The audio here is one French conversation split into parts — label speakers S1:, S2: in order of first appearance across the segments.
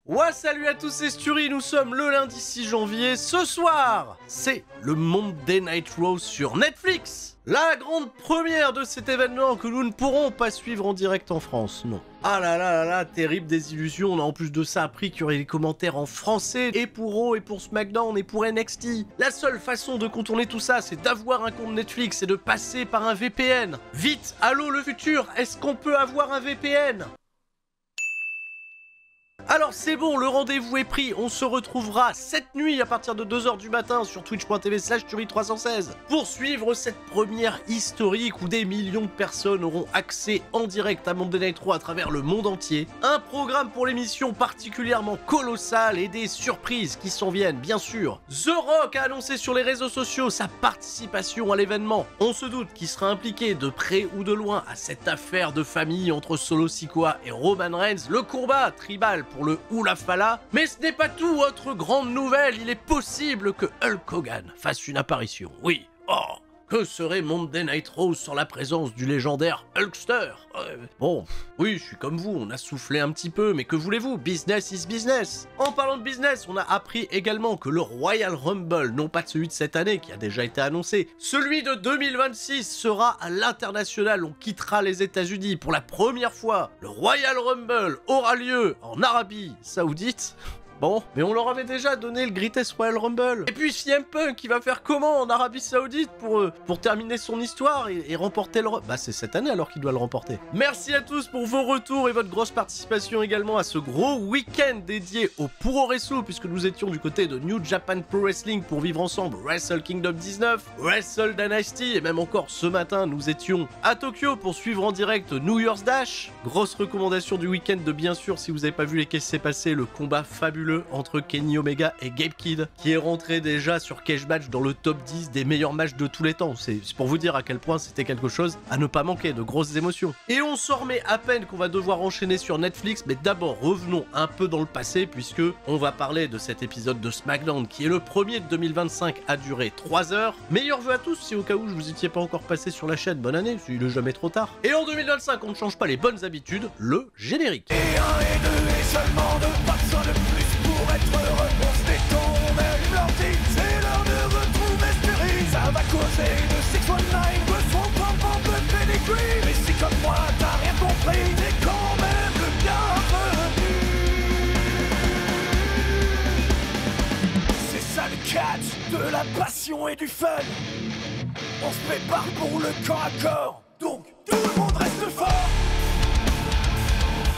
S1: Ouais, salut à tous, c'est Sturi, nous sommes le lundi 6 janvier. Ce soir, c'est le Monday Night Raw sur Netflix. La grande première de cet événement que nous ne pourrons pas suivre en direct en France, non. Ah là là là là, terrible désillusion, on a en plus de ça appris qu'il y aurait des commentaires en français, et pour Raw, et pour SmackDown, et pour NXT. La seule façon de contourner tout ça, c'est d'avoir un compte Netflix et de passer par un VPN. Vite, allô le futur, est-ce qu'on peut avoir un VPN ? Alors c'est bon, le rendez-vous est pris, on se retrouvera cette nuit à partir de 2h du matin sur twitch.tv/Turi316 pour suivre cette première historique où des millions de personnes auront accès en direct à Monday Night Raw à travers le monde entier. Un programme pour l'émission particulièrement colossal et des surprises qui s'en viennent, bien sûr. The Rock a annoncé sur les réseaux sociaux sa participation à l'événement. On se doute qu'il sera impliqué de près ou de loin à cette affaire de famille entre Solo Sikoa et Roman Reigns, le combat tribal pour le Oula Fala. Mais ce n'est pas tout, autre grande nouvelle, il est possible que Hulk Hogan fasse une apparition. Oui, oh, que serait Monday Night Raw sans la présence du légendaire Hulkster? Bon, oui, je suis comme vous, on a soufflé un petit peu, mais que voulez-vous? Business is business. En parlant de business, on a appris également que le Royal Rumble, non pas celui de cette année qui a déjà été annoncé, celui de 2026 sera à l'international, on quittera les États-Unis pour la première fois. Le Royal Rumble aura lieu en Arabie Saoudite. Bon, mais on leur avait déjà donné le Greatest Royal Rumble. Et puis CM Punk, il va faire comment en Arabie Saoudite pour terminer son histoire et remporter le... Bah c'est cette année alors qu'il doit le remporter. Merci à tous pour vos retours et votre grosse participation également à ce gros week-end dédié au Puro Wrestle, puisque nous étions du côté de New Japan Pro Wrestling pour vivre ensemble Wrestle Kingdom 19, Wrestle Dynasty, et même encore ce matin nous étions à Tokyo pour suivre en direct New Year's Dash. Grosse recommandation du week-end de bien sûr, si vous n'avez pas vu les qu'est-ce qui s'est passé, le combat fabuleux entre Kenny Omega et Gabe Kidd, qui est rentré déjà sur Cage Match dans le top 10 des meilleurs matchs de tous les temps. C'est pour vous dire à quel point c'était quelque chose à ne pas manquer, de grosses émotions. Et on s'en remet à peine qu'on va devoir enchaîner sur Netflix, mais d'abord revenons un peu dans le passé, puisque on va parler de cet épisode de SmackDown qui est le premier de 2025 à durer 3 heures. Meilleurs vœux à tous, si au cas où je vous étiez pas encore passé sur la chaîne, bonne année, il est jamais trop tard. Et en 2025, on ne change pas les bonnes habitudes, le générique.
S2: Et un et deux et seulement deux, pas besoin de plus pour être heureux. On se détend, on allume l'ordi, c'est l'heure de retrouver Sturi. Ça va causer de 619, de son pom de pedigree. Mais si comme moi t'as rien compris, t'es quand même le bienvenu. C'est ça le catch, de la passion et du fun. On se prépare pour le corps à corps, donc tout le monde reste fort.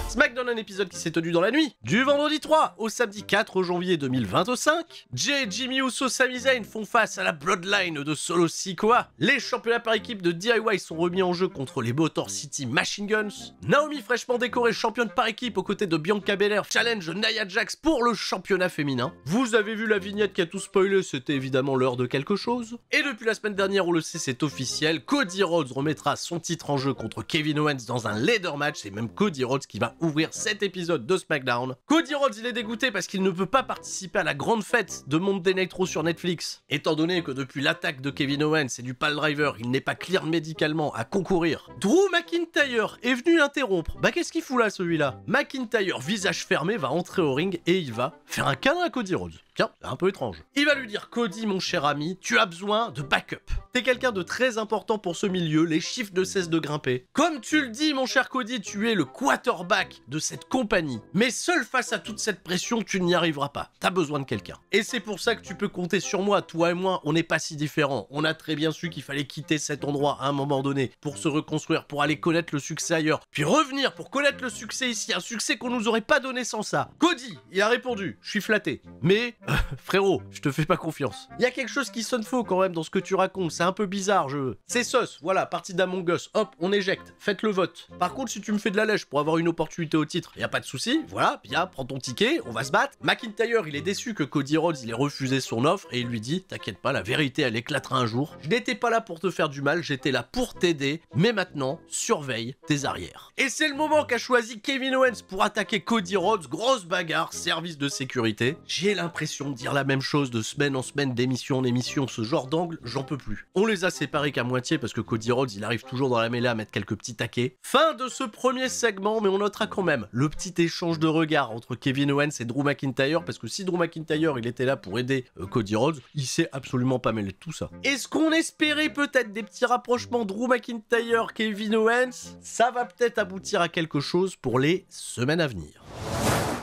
S1: SmackDown, un épisode qui s'est tenu dans la nuit du vendredi 3 au samedi 4 janvier 2025. Jay et Jimmy Uso, Sami Zayn font face à la Bloodline de Solo Sikoa. Les championnats par équipe de DIY sont remis en jeu contre les Motor City Machine Guns. Naomi, fraîchement décorée championne par équipe aux côtés de Bianca Belair, challenge Nia Jax pour le championnat féminin. Vous avez vu la vignette qui a tout spoilé, c'était évidemment l'heure de quelque chose. Et depuis la semaine dernière, on le sait, c'est officiel, Cody Rhodes remettra son titre en jeu contre Kevin Owens dans un ladder match. C'est même Cody Rhodes qui va ouvrir cet épisode de SmackDown. Cody Rhodes, il est dégoûté parce qu'il ne peut pas participer à la grande fête de Monday Night Raw sur Netflix. Étant donné que depuis l'attaque de Kevin Owens et du pile driver, il n'est pas clear médicalement à concourir. Drew McIntyre est venu l'interrompre. Bah qu'est-ce qu'il fout là celui-là? McIntyre, visage fermé, va entrer au ring et il va faire un câlin à Cody Rhodes. Tiens, c'est un peu étrange. Il va lui dire: Cody, mon cher ami, tu as besoin de backup. T'es quelqu'un de très important pour ce milieu, les chiffres ne cessent de grimper. Comme tu le dis, mon cher Cody, tu es le quarterback de cette compagnie. Mais seul face à toute cette pression, tu n'y arriveras pas. T'as besoin de quelqu'un. Et c'est pour ça que tu peux compter sur moi. Toi et moi, on n'est pas si différents. On a très bien su qu'il fallait quitter cet endroit à un moment donné pour se reconstruire, pour aller connaître le succès ailleurs. Puis revenir pour connaître le succès ici, un succès qu'on nous aurait pas donné sans ça. Cody, il a répondu: je suis flatté. Mais... frérot, je te fais pas confiance. Il y a quelque chose qui sonne faux quand même dans ce que tu racontes, c'est un peu bizarre, C'est sauce, voilà, partie d'Among Us, hop, on éjecte, faites le vote. Par contre, si tu me fais de la lèche pour avoir une opportunité au titre, y a pas de souci, voilà, bien, prends ton ticket, on va se battre. McIntyre, il est déçu que Cody Rhodes, il ait refusé son offre et il lui dit: t'inquiète pas, la vérité, elle éclatera un jour. Je n'étais pas là pour te faire du mal, j'étais là pour t'aider, mais maintenant, surveille tes arrières. Et c'est le moment qu'a choisi Kevin Owens pour attaquer Cody Rhodes, grosse bagarre, service de sécurité. J'ai l'impression répétition, dire la même chose de semaine en semaine, d'émission en émission, ce genre d'angle, j'en peux plus. On les a séparés qu'à moitié parce que Cody Rhodes, il arrive toujours dans la mêlée à mettre quelques petits taquets. Fin de ce premier segment, mais on notera quand même le petit échange de regards entre Kevin Owens et Drew McIntyre, parce que si Drew McIntyre, il était là pour aider Cody Rhodes, il s'est absolument pas mêlé de tout ça. Est-ce qu'on espérait peut-être des petits rapprochements Drew McIntyre, Kevin Owens? Ça va peut-être aboutir à quelque chose pour les semaines à venir.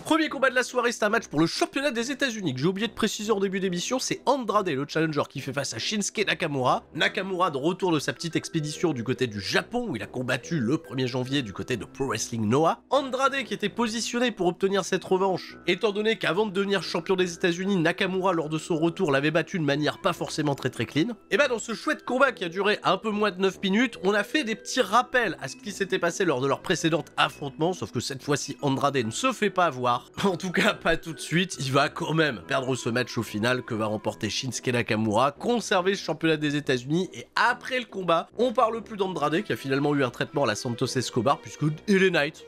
S1: Premier combat de la soirée, c'est un match pour le championnat des États-Unis que j'ai oublié de préciser en début d'émission. C'est Andrade, le challenger, qui fait face à Shinsuke Nakamura. Nakamura de retour de sa petite expédition du côté du Japon où il a combattu le 1er janvier du côté de Pro Wrestling Noah. Andrade qui était positionné pour obtenir cette revanche, étant donné qu'avant de devenir champion des États-Unis, Nakamura lors de son retour l'avait battu de manière pas forcément très clean. Et bah dans ce chouette combat qui a duré un peu moins de 9 minutes, on a fait des petits rappels à ce qui s'était passé lors de leur précédent affrontement, sauf que cette fois-ci Andrade ne se fait pas avoir. En tout cas, pas tout de suite, il va quand même perdre ce match au final que va remporter Shinsuke Nakamura, conserver le championnat des États-Unis, et après le combat, on parle plus d'Andrade qui a finalement eu un traitement à la Santos Escobar puisque LA Knight,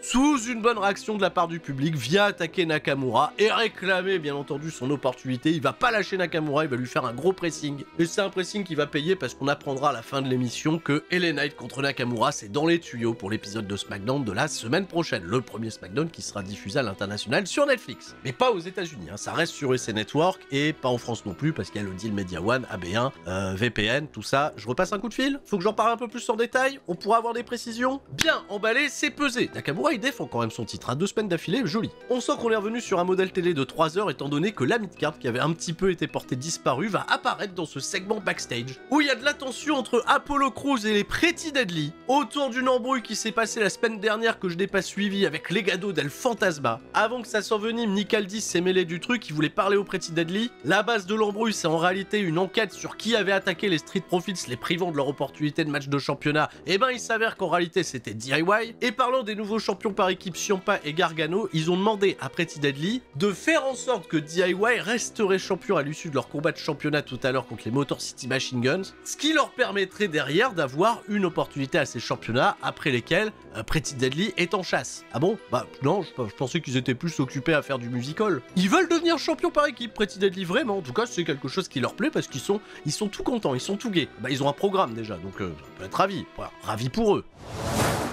S1: sous une bonne réaction de la part du public, vient attaquer Nakamura et réclamer bien entendu son opportunité. Il va pas lâcher Nakamura, il va lui faire un gros pressing, et c'est un pressing qui va payer parce qu'on apprendra à la fin de l'émission que LA Knight contre Nakamura, c'est dans les tuyaux pour l'épisode de SmackDown de la semaine prochaine, le premier SmackDown qui sera diffusé à l'international sur Netflix, mais pas aux États-Unis, hein. Ça reste sur USA Network et pas en France non plus parce qu'il y a le deal Media One, AB1, VPN, tout ça. Je repasse un coup de fil. Faut que j'en parle un peu plus en détail. On pourra avoir des précisions. Bien emballé, c'est pesé. Nakamura il défend quand même son titre à 2 semaines d'affilée, joli. On sent qu'on est revenu sur un modèle télé de 3 heures étant donné que la midcard qui avait un petit peu été portée disparue va apparaître dans ce segment backstage où il y a de la tension entre Apollo Crews et les Pretty Deadly autour d'une embrouille qui s'est passée la semaine dernière que je n'ai pas suivi avec Legado del Fantasma. Avant que ça s'envenime, Nick Aldis s'est mêlé du truc, il voulait parler aux Pretty Deadly. La base de l'embrouille, c'est en réalité une enquête sur qui avait attaqué les Street Profits, les privant de leur opportunité de match de championnat. Et ben il s'avère qu'en réalité c'était DIY. Et parlant des nouveaux champions par équipe Ciampa et Gargano, ils ont demandé à Pretty Deadly de faire en sorte que DIY resterait champion à l'issue de leur combat de championnat tout à l'heure contre les Motor City Machine Guns, ce qui leur permettrait derrière d'avoir une opportunité à ces championnats après lesquels Pretty Deadly est en chasse. Ah bon? Bah non, je pensais qu'ils étaient plus occupés à faire du musical. Ils veulent devenir champions par équipe, Pretty Deadly, vraiment. En tout cas, c'est quelque chose qui leur plaît parce qu'ils sont tout contents, ils sont tout gays. Bah, ils ont un programme déjà, donc on peut être ravis. Voilà, ravis pour eux.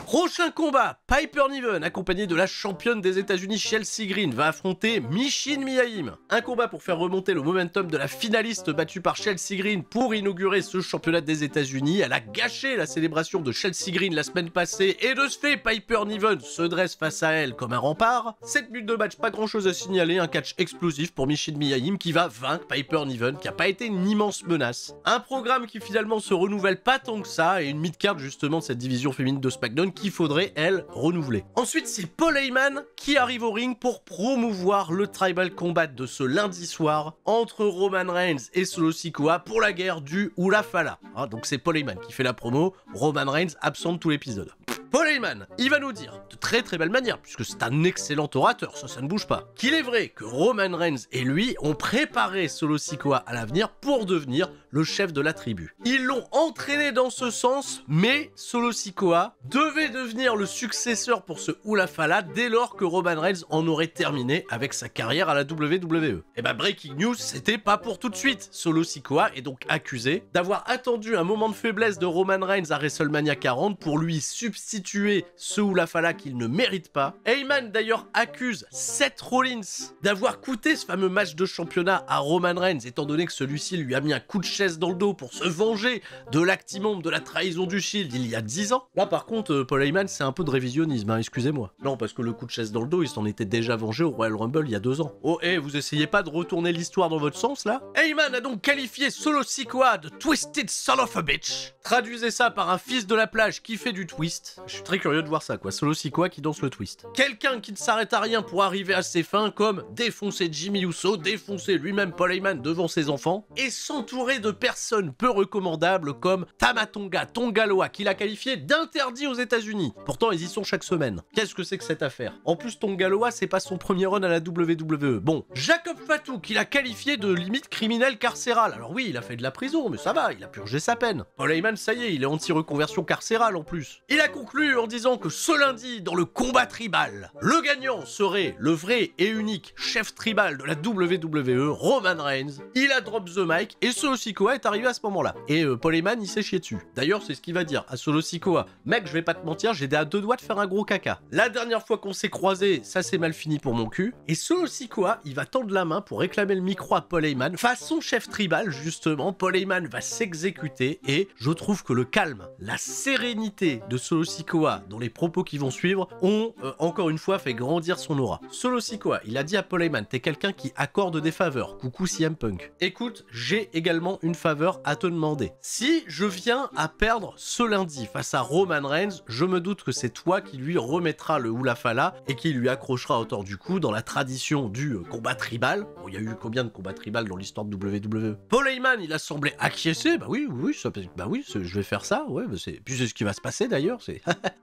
S1: Prochain combat, Piper Niven, accompagné de la championne des États-Unis Chelsea Green, va affronter Michin Miyaim. Un combat pour faire remonter le momentum de la finaliste battue par Chelsea Green pour inaugurer ce championnat des États-Unis. Elle a gâché la célébration de Chelsea Green la semaine passée et de ce fait, Piper Niven se dresse face à elle comme un rempart. 7 minutes de match, pas grand chose à signaler, un catch explosif pour Michin Miyaim qui va vaincre Piper Niven, qui a pas été une immense menace. Un programme qui finalement se renouvelle pas tant que ça et une mid-card justement de cette division féminine de SmackDown qu'il faudrait, elle, renouveler. Ensuite, c'est Paul Heyman qui arrive au ring pour promouvoir le Tribal Combat de ce lundi soir entre Roman Reigns et Solo Sikoa pour la guerre du Hula Fala. Ah, donc c'est Paul Heyman qui fait la promo, Roman Reigns absent de tout l'épisode. Paul Heyman, il va nous dire, de très très belle manière, puisque c'est un excellent orateur, ça ne bouge pas, qu'il est vrai que Roman Reigns et lui ont préparé Solo Sikoa à l'avenir pour devenir le chef de la tribu. Ils l'ont entraîné dans ce sens, mais Solo Sikoa devait devenir le successeur pour ce Hula Fala dès lors que Roman Reigns en aurait terminé avec sa carrière à la WWE. Et bah breaking news, c'était pas pour tout de suite. Solo Sikoa est donc accusé d'avoir attendu un moment de faiblesse de Roman Reigns à WrestleMania 40 pour lui substituer ce Hula Fala qu'il ne mérite pas. Heyman d'ailleurs accuse Seth Rollins d'avoir coûté ce fameux match de championnat à Roman Reigns étant donné que celui-ci lui a mis un coup de chaise dans le dos pour se venger de l'actimum de la trahison du Shield il y a 10 ans. Là par contre Paul Heyman c'est un peu de révisionnisme, hein, excusez-moi. Non parce que le coup de chaise dans le dos il s'en était déjà vengé au Royal Rumble il y a 2 ans. Oh vous essayez pas de retourner l'histoire dans votre sens là? Heyman a donc qualifié Solo Sikoa de Twisted Son of a Bitch. Traduisez ça par un fils de la plage qui fait du twist. Je suis très curieux de voir ça quoi, Solo Sikoa qui danse le twist. Quelqu'un qui ne s'arrête à rien pour arriver à ses fins comme défoncer Jimmy Uso, défoncer lui-même Paul Heyman devant ses enfants et s'entourer de personnes peu recommandables comme Tama Tonga Loa qu'il a qualifié d'interdit aux États-Unis. Pourtant ils y sont chaque semaine. Qu'est-ce que c'est que cette affaire? En plus Tonga Loa c'est pas son premier run à la WWE. Bon, Jacob Fatu qu'il a qualifié de limite criminel carcéral. Alors oui il a fait de la prison mais ça va, il a purgé sa peine. Paul Heyman ça y est, il est anti-reconversion carcérale en plus. Il a conclu conclut en disant que ce lundi, dans le combat tribal, le gagnant serait le vrai et unique chef tribal de la WWE, Roman Reigns. Il a drop the mic et Solo Sikoa est arrivé à ce moment-là. Et Paul Heyman, il s'est chié dessus. D'ailleurs, c'est ce qu'il va dire à Solo Sikoa. Mec, je vais pas te mentir, j'étais à 2 doigts de faire un gros caca. La dernière fois qu'on s'est croisés, ça s'est mal fini pour mon cul. Et Solo Sikoa, il va tendre la main pour réclamer le micro à Paul Heyman. Façon chef tribal, justement, Paul Heyman va s'exécuter et je trouve que le calme, la sérénité de Solo Sikoa dans les propos qui vont suivre ont encore une fois fait grandir son aura. Solo Sikoa, il a dit à Paul Heyman, t'es quelqu'un qui accorde des faveurs. Coucou CM Punk. Écoute, j'ai également une faveur à te demander. Si je viens à perdre ce lundi face à Roman Reigns, je me doute que c'est toi qui lui remettra le Hula Fala et qui lui accrochera autour du cou dans la tradition du combat tribal. Bon, il y a eu combien de combats tribal dans l'histoire de WWE? Paul Heyman, il a semblé acquiescer. Bah oui, je vais faire ça. Ouais, bah puis c'est ce qui va se passer d'ailleurs.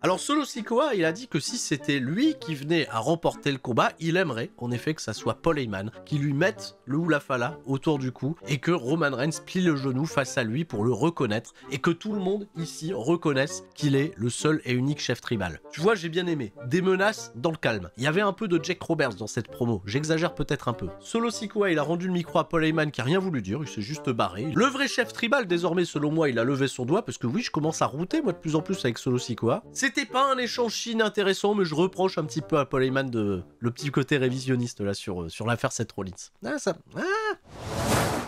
S1: Alors Solo Sikoa, il a dit que si c'était lui qui venait à remporter le combat, il aimerait en effet que ça soit Paul Heyman qui lui mette le Hula Fala autour du cou et que Roman Reigns plie le genou face à lui pour le reconnaître et que tout le monde ici reconnaisse qu'il est le seul et unique chef tribal. Tu vois, j'ai bien aimé. Des menaces dans le calme. Il y avait un peu de Jack Roberts dans cette promo. J'exagère peut-être un peu. Solo Sikoa, il a rendu le micro à Paul Heyman qui a rien voulu dire. Il s'est juste barré. Le vrai chef tribal, désormais, selon moi, il a levé son doigt parce que oui, je commence à router moi de plus en plus avec Solo Sikoa. C'était pas un échange inintéressant, mais je reproche un petit peu à Paul Heyman de le petit côté révisionniste là sur l'affaire Seth Rollins.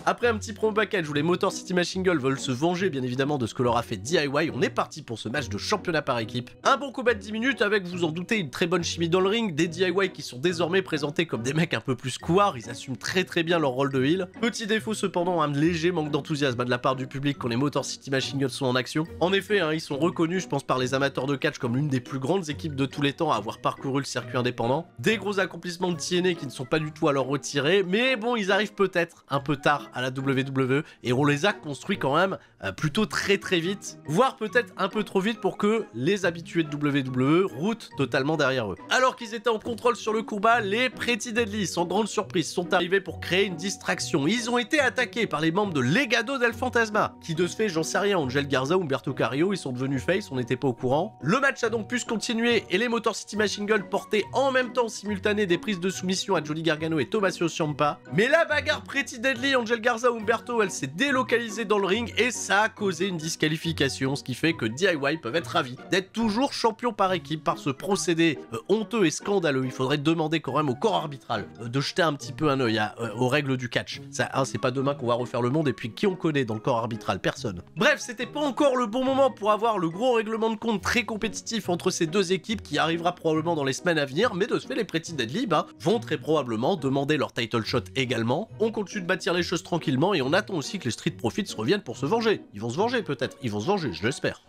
S1: Après un petit promo package où les Motor City Machine Guns veulent se venger bien évidemment de ce que leur a fait DIY, on est parti pour ce match de championnat par équipe. Un bon combat de 10 minutes avec, vous en doutez, une très bonne chimie dans le ring, des DIY qui sont désormais présentés comme des mecs un peu plus couards, ils assument très bien leur rôle de heel. Petit défaut cependant, un léger manque d'enthousiasme de la part du public quand les Motor City Machine Guns sont en action. En effet, ils sont reconnus, je pense, par les amateurs de catch comme l'une des plus grandes équipes de tous les temps à avoir parcouru le circuit indépendant. Des gros accomplissements de TNA qui ne sont pas du tout à leur retirer, mais bon, ils arrivent peut-être un peu tard à la WWE et on les a construits quand même plutôt très vite, voire peut-être un peu trop vite pour que les habitués de WWE routent totalement derrière eux. Alors qu'ils étaient en contrôle sur le combat, les Pretty Deadly, sans grande surprise, sont arrivés pour créer une distraction. Ils ont été attaqués par les membres de Legado del Fantasma, qui de ce fait, j'en sais rien, Angel Garza ou Humberto Carrillo, ils sont devenus face, on n'était pas au courant. Le match a donc pu se continuer et les Motor City Machine Guns portaient en même temps simultané des prises de soumission à Johnny Gargano et Tommaso Ciampa. Mais la bagarre Pretty Deadly, Angel Garza ou Humberto, elle s'est délocalisée dans le ring et ça a causé une disqualification, ce qui fait que DIY peuvent être ravis d'être toujours champions par équipe par ce procédé honteux et scandaleux. Il faudrait demander quand même au corps arbitral de jeter un petit peu un œil aux règles du catch. Ça, c'est pas demain qu'on va refaire le monde et puis qui on connaît dans le corps arbitral? Personne. Bref, c'était pas encore le bon moment pour avoir le gros règlement de compte très compétitif entre ces deux équipes qui arrivera probablement dans les semaines à venir, mais de ce fait, les Pretty Deadly vont très probablement demander leur title shot également. On continue de bâtir les choses tranquillement et on attend aussi que les Street Profits reviennent pour se venger. Ils vont se venger peut-être, ils vont se venger, je l'espère.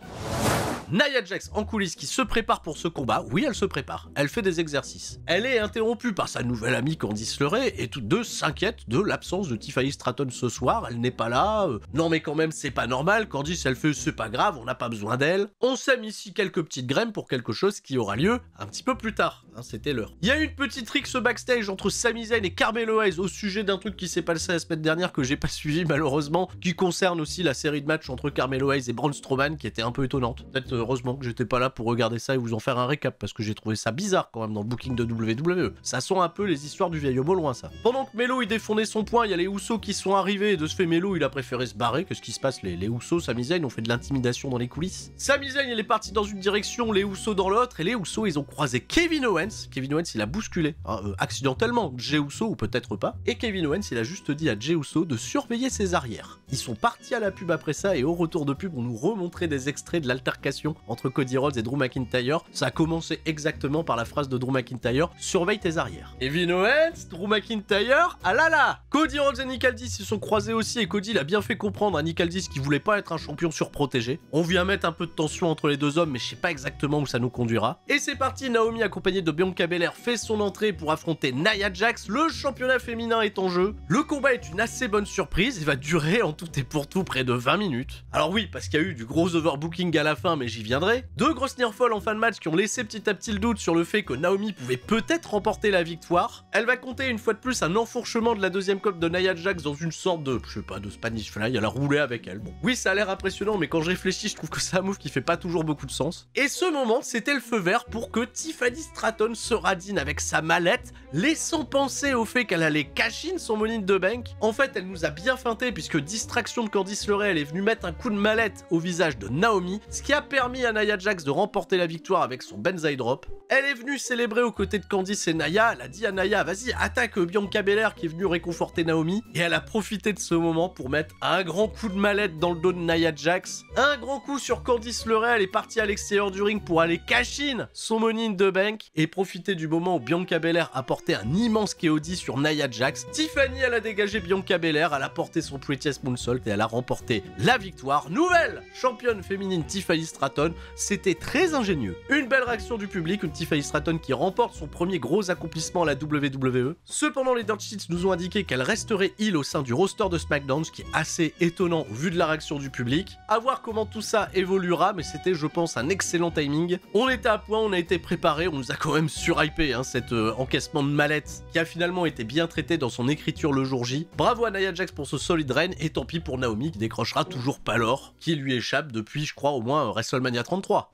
S1: Nia Jax en coulisses qui se prépare pour ce combat. Oui, elle se prépare. Elle fait des exercices. Elle est interrompue par sa nouvelle amie Candice LeRae et toutes deux s'inquiètent de l'absence de Tiffany Stratton ce soir. Elle n'est pas là. Non mais quand même, c'est pas normal. Candice, elle fait c'est pas grave, on n'a pas besoin d'elle. On sème ici quelques petites graines pour quelque chose qui aura lieu un petit peu plus tard. C'était l'heure. Il y a eu une petite rixe backstage entre Sami Zayn et Carmelo Hayes au sujet d'un truc qui s'est passé la semaine dernière que j'ai pas suivi malheureusement, qui concerne aussi la série de matchs entre Carmelo Hayes et Braun Strowman qui était un peu étonnante. Peut-être heureusement que j'étais pas là pour regarder ça et vous en faire un récap parce que j'ai trouvé ça bizarre quand même dans le booking de WWE. Ça sent un peu les histoires du vieil homme au loin ça. Pendant que Melo il défendait son point, il y a les Usos qui sont arrivés et de ce fait Melo il a préféré se barrer. Qu'est-ce qui se passe? Les Usos, Sami Zayn ont fait de l'intimidation dans les coulisses. Sami Zayn il est parti dans une direction, les Usos dans l'autre et les Usos ils ont croisé Kevin Owens. Kevin Owens il a bousculé accidentellement Jey Uso ou peut-être pas et Kevin Owens il a juste dit à Jey Uso de surveiller ses arrières. Ils sont partis à la pub après ça et au retour de pub on nous remontrait des extraits de l'altercation entre Cody Rhodes et Drew McIntyre. Ça a commencé exactement par la phrase de Drew McIntyre, surveille tes arrières. Kevin Owens, Drew McIntyre, ah là là. Cody Rhodes et Nick Aldis se sont croisés aussi et Cody il a bien fait comprendre à Nick Aldis qu'il voulait pas être un champion surprotégé. On vient mettre un peu de tension entre les deux hommes mais je sais pas exactement où ça nous conduira. Et c'est parti, Naomi accompagnée de Bianca Belair fait son entrée pour affronter Nia Jax. Le championnat féminin est en jeu. Le combat est une assez bonne surprise, il va durer en tout et pour tout près de 20 minutes. Alors oui, parce qu'il y a eu du gros overbooking à la fin mais j'y viendrai. Deux grosses nearfalls en fin de match qui ont laissé petit à petit le doute sur le fait que Naomi pouvait peut-être remporter la victoire. Elle va compter une fois de plus un enfourchement de la deuxième corde de Nia Jax dans une sorte de, je sais pas, de Spanish Fly, elle a roulé avec elle. Bon, oui, ça a l'air impressionnant, mais quand je réfléchis, je trouve que c'est un move qui fait pas toujours beaucoup de sens. Et ce moment, c'était le feu vert pour que Tiffany Stratton se radine avec sa mallette, laissant penser au fait qu'elle allait cash-in son Money in the Bank. En fait, elle nous a bien feinté puisque distraction de Candice LeRae, elle est venue mettre un coup de mallette au visage de Naomi, ce qui a permis à Nia Jax de remporter la victoire avec son Banzai Drop. Elle est venue célébrer aux côtés de Candice et Nia, elle a dit à Nia, vas-y, attaque Bianca Belair qui est venue réconforter Naomi, et elle a profité de ce moment pour mettre un grand coup de mallette dans le dos de Nia Jax, un grand coup sur Candice LeRae, elle est partie à l'extérieur du ring pour aller cash-in son Money in the Bank, et profiter du moment où Bianca Belair a porté un immense KOD sur Nia Jax. Tiffany, elle a dégagé Bianca Belair, elle a porté son Prettiest Moonsault et elle a remporté la victoire. Nouvelle championne féminine Tiffany Stratton, c'était très ingénieux. Une belle réaction du public, une Tiffany Stratton qui remporte son premier gros accomplissement à la WWE. Cependant, les Dirt Sheets nous ont indiqué qu'elle resterait heel au sein du roster de SmackDown, ce qui est assez étonnant au vu de la réaction du public. À voir comment tout ça évoluera, mais c'était, je pense, un excellent timing. On était à point, on a été préparé, on nous a quand même surhypé cet encaissement de mallette qui a finalement été bien traité dans son écriture le jour J. Bravo à Nia Jax pour ce solide reign, et tant pis pour Naomi qui décrochera toujours pas l'or, qui lui échappe depuis, je crois, au moins WrestleMania 33.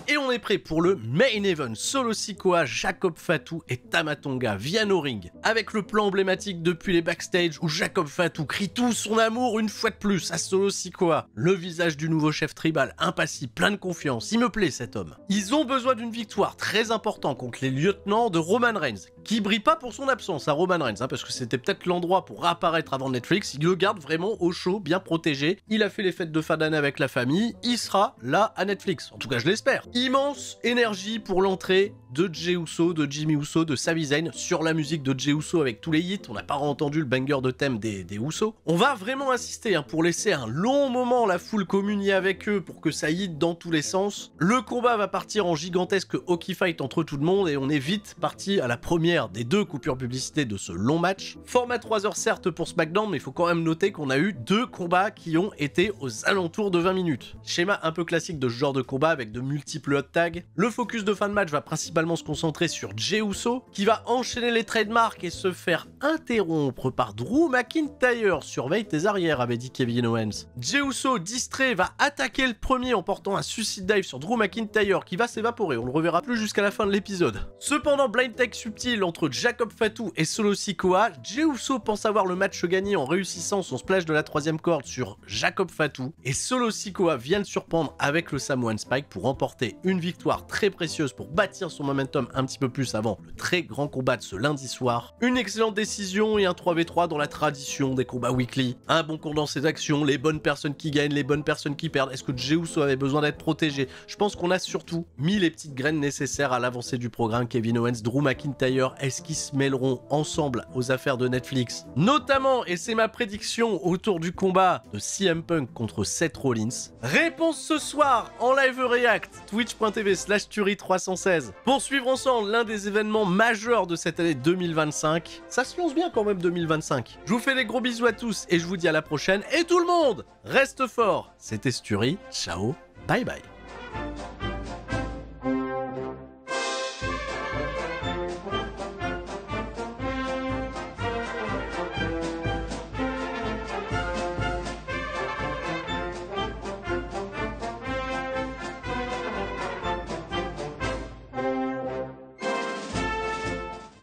S1: Et on est prêt pour le main event. Solo Sikoa, Jacob Fatu et Tama Tonga viennent au ring. Avec le plan emblématique depuis les backstage où Jacob Fatu crie tout son amour une fois de plus à Solo Sikoa. Le visage du nouveau chef tribal, impassible, plein de confiance. Il me plaît cet homme. Ils ont besoin d'une victoire très importante contre les lieutenants de Roman Reigns, qui brille pas pour son absence à Roman Reigns, parce que c'était peut-être l'endroit pour réapparaître avant Netflix. Il le garde vraiment au chaud, bien protégé. Il a fait les fêtes de fin d'année avec la famille. Il sera là à Netflix. En tout cas, je l'espère. Immense énergie pour l'entrée de Jey Uso, de Jimmy Uso, de Sami Zayn sur la musique de Jey Uso avec tous les hits. On n'a pas entendu le banger de thème des Uso. On va vraiment insister pour laisser un long moment la foule communier avec eux pour que ça hit dans tous les sens. Le combat va partir en gigantesque hockey fight entre tout le monde et on est vite parti à la première des deux coupures publicité de ce long match. Format 3 heures certes pour SmackDown, mais il faut quand même noter qu'on a eu deux combats qui ont été aux alentours de 20 minutes. Schéma un peu classique de ce genre de combat avec de multiples hot tags. Le focus de fin de match va principalement se concentrer sur Jey Uso, qui va enchaîner les trademarks et se faire interrompre par Drew McIntyre. Surveille tes arrières, avait dit Kevin Owens. Jey Uso, distrait, va attaquer le premier en portant un suicide dive sur Drew McIntyre qui va s'évaporer. On le reverra plus jusqu'à la fin de l'épisode. Cependant, blind tag subtil entre Jacob Fatu et Solo Sikoa. Jey Uso pense avoir le match gagné en réussissant son splash de la troisième corde sur Jacob Fatu. Et Solo Sikoa vient de surprendre avec le Samoan Spike pour remporter une victoire très précieuse pour bâtir son momentum un petit peu plus avant le très grand combat de ce lundi soir. Une excellente décision et un 3v3 dans la tradition des combats weekly. Un bon condensé d'actions, les bonnes personnes qui gagnent, les bonnes personnes qui perdent. Est-ce que Jey Uso avait besoin d'être protégé? Je pense qu'on a surtout mis les petites graines nécessaires à l'avancée du programme. Kevin Owens, Drew McIntyre, est-ce qu'ils se mêleront ensemble aux affaires de Netflix? Notamment, et c'est ma prédiction autour du combat de CM Punk contre Seth Rollins. Réponse ce soir en live react, twitch.tv/Turie316. Pour suivre ensemble l'un des événements majeurs de cette année 2025. Ça se lance bien quand même 2025. Je vous fais des gros bisous à tous et je vous dis à la prochaine. Et tout le monde, reste fort. C'était Sturi, ciao, bye bye.